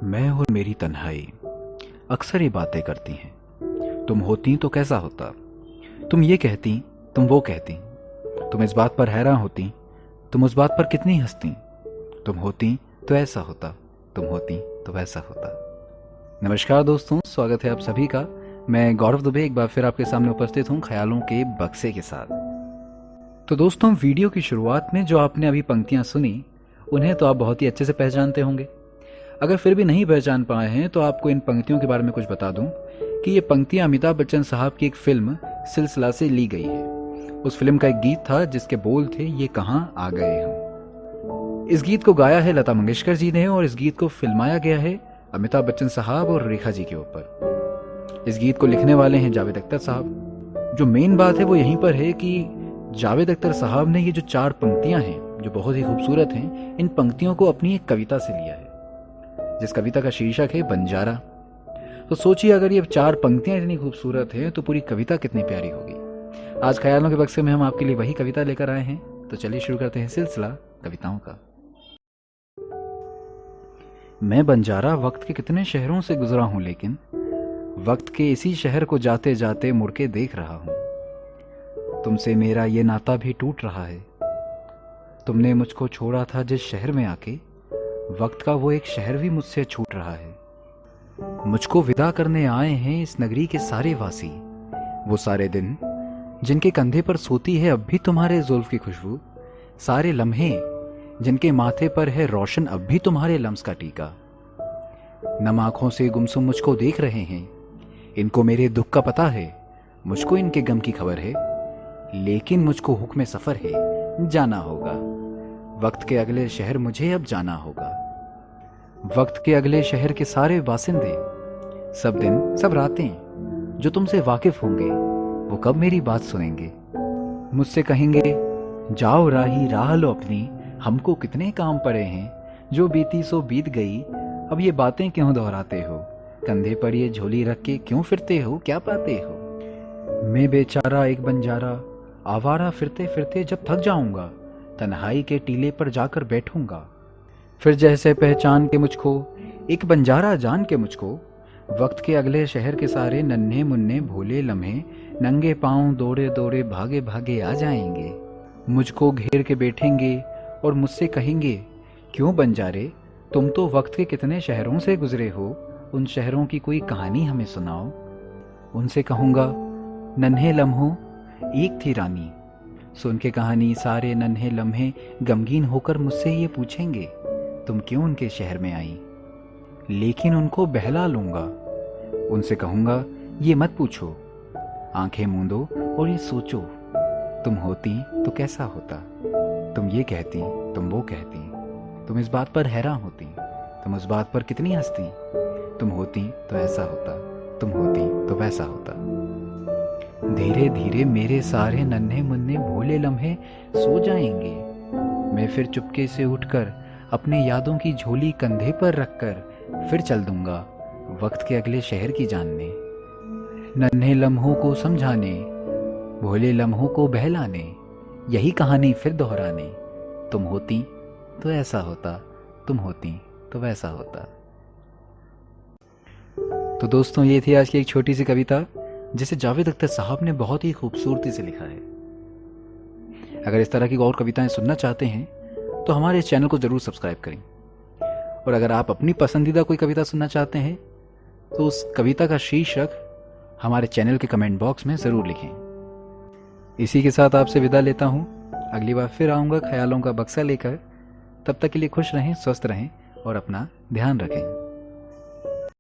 मैं और मेरी तन्हाई अक्सर ये बातें करती हैं। तुम होती तो कैसा होता, तुम ये कहती, तुम वो कहती, तुम इस बात पर हैरान होती, तुम उस बात पर कितनी हंसती। तुम होती तो ऐसा होता, तुम होती तो वैसा होता। नमस्कार दोस्तों, स्वागत है आप सभी का। मैं गौरव दुबे एक बार फिर आपके सामने उपस्थित हूँ ख्यालों के बक्से के साथ। तो दोस्तों, वीडियो की शुरुआत में जो आपने अभी पंक्तियाँ सुनी, उन्हें तो आप बहुत ही अच्छे से पहचानते होंगे। अगर फिर भी नहीं पहचान पाए हैं तो आपको इन पंक्तियों के बारे में कुछ बता दूं कि ये पंक्तियां अमिताभ बच्चन साहब की एक फिल्म सिलसिला से ली गई है। उस फिल्म का एक गीत था जिसके बोल थे, ये कहां आ गए हम। इस गीत को गाया है लता मंगेशकर जी ने और इस गीत को फिल्माया गया है अमिताभ बच्चन साहब और रेखा जी के ऊपर। इस गीत को लिखने वाले हैं जावेद अख्तर साहब। जो मेन बात है वो यहीं पर है कि जावेद अख्तर साहब ने ये जो 4 पंक्तियां हैं जो बहुत ही खूबसूरत हैं, इन पंक्तियों को अपनी एक कविता से लिया है जिस कविता का शीर्षक है बंजारा। तो सोचिए, अगर ये 4 पंक्तियां इतनी खूबसूरत हैं तो पूरी कविता कितनी प्यारी होगी। आज ख्यालों के बक्से में हम आपके लिए वही कविता लेकर आए हैं। तो चलिए शुरू करते हैं सिलसिला कविताओं का। मैं बंजारा वक्त के कितने शहरों से गुजरा हूं, लेकिन वक्त के इसी शहर को जाते जाते मुड़ के देख रहा हूं। तुमसे मेरा ये नाता भी टूट रहा है। तुमने मुझको छोड़ा था जिस शहर में आके, वक्त का वो एक शहर भी मुझसे छूट रहा है। मुझको विदा करने आए हैं इस नगरी के सारे वासी, वो सारे दिन जिनके कंधे पर सोती है अब भी तुम्हारे जुल्फ की खुशबू, सारे लम्हे जिनके माथे पर है रोशन अब भी तुम्हारे लम्स का टीका। नम आंखों से गुमसुम मुझको देख रहे हैं, इनको मेरे दुख का पता है, मुझको इनके गम की खबर है, लेकिन मुझको हुक्म सफर है, जाना होगा। वक्त के अगले शहर मुझे अब जाना होगा। वक्त के अगले शहर के सारे बासिंदे, सब दिन सब रातें जो तुमसे वाकिफ होंगे, वो कब मेरी बात सुनेंगे। मुझसे कहेंगे, जाओ राही राह लो अपनी, हमको कितने काम पड़े हैं, जो बीती सो बीत गई, अब ये बातें क्यों दोहराते हो, कंधे पर ये झोली रख के क्यों फिरते हो, क्या पाते हो। मैं बेचारा एक बंजारा, आवारा फिरते फिरते जब थक जाऊंगा, तन्हाई के टीले पर जाकर बैठूंगा। फिर जैसे पहचान के मुझको एक बंजारा जान के मुझको, वक्त के अगले शहर के सारे नन्हे मुन्ने भोले लम्हे नंगे पांव दौड़े दौड़े भागे भागे आ जाएंगे। मुझको घेर के बैठेंगे और मुझसे कहेंगे, क्यों बंजारे, तुम तो वक्त के कितने शहरों से गुजरे हो, उन शहरों की कोई कहानी हमें सुनाओ। उनसे कहूँगा, नन्हे लम्हों एक थी रानी, सुन के कहानी सारे नन्हे लम्हे गमगीन होकर मुझसे ये पूछेंगे, तुम क्यों उनके शहर में आई। लेकिन उनको बहला लूंगा, उनसे कहूंगा, ये मत पूछो, आंखें मूंदो और ये सोचो, तुम होती तो कैसा होता। तुम ये कहती, तुम वो कहती, तुम इस बात पर हैरान होती, तुम उस बात पर कितनी हंसती। तुम होती तो ऐसा होता, तुम होती तो वैसा होता। धीरे धीरे मेरे सारे नन्हे मुन्ने भोले लम्हे सो जाएंगे। मैं फिर चुपके से उठकर अपने यादों की झोली कंधे पर रखकर फिर चल दूंगा वक्त के अगले शहर की जानने, नन्हे लम्हों को समझाने, भोले लम्हों को बहलाने, यही कहानी फिर दोहराने। तुम होती तो ऐसा होता, तुम होती तो वैसा होता। तो दोस्तों, ये थी आज की एक छोटी सी कविता जिसे जावेद अख्तर साहब ने बहुत ही खूबसूरती से लिखा है। अगर इस तरह की और कविताएं सुनना चाहते हैं तो हमारे इस चैनल को जरूर सब्सक्राइब करें। और अगर आप अपनी पसंदीदा कोई कविता सुनना चाहते हैं तो उस कविता का शीर्षक हमारे चैनल के कमेंट बॉक्स में ज़रूर लिखें। इसी के साथ आपसे विदा लेता हूँ। अगली बार फिर आऊँगा ख्यालों का बक्सा लेकर। तब तक के लिए खुश रहें, स्वस्थ रहें और अपना ध्यान रखें।